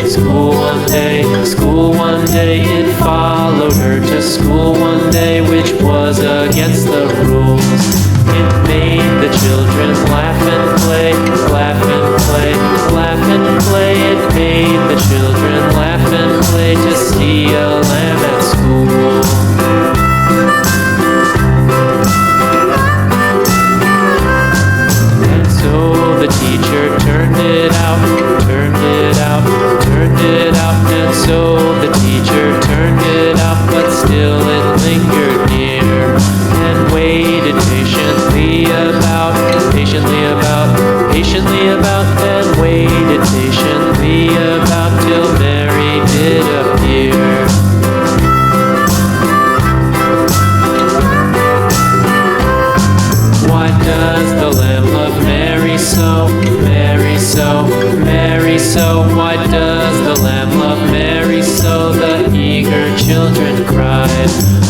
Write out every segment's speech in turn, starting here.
School one day, it followed her to school one day, which was against the rules. It made the children laugh and play, laugh and play, laugh and play. It made the children laugh and play to see a lamb at school. And so the teacher turned it out, turned it out, turned it out. And so the teacher turned it out, but still it lingered near and waited patiently about, patiently about, patiently about, and waited patiently about till Mary did appear. Why does the lamb love Mary so, Mary so, Mary so? Why does the lamb love Mary so? The eager children cried.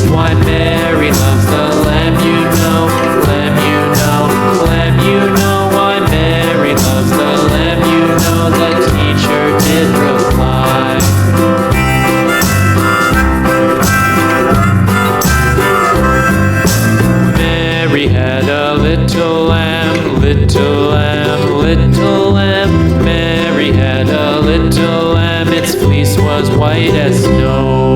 Why Mary loves the lamb, you know, lamb, you know, lamb, you know. Why Mary loves the lamb, you know, the teacher did reply. Mary had a little lamb, little lamb, little lamb. Mary had a little lamb, its fleece was white as snow.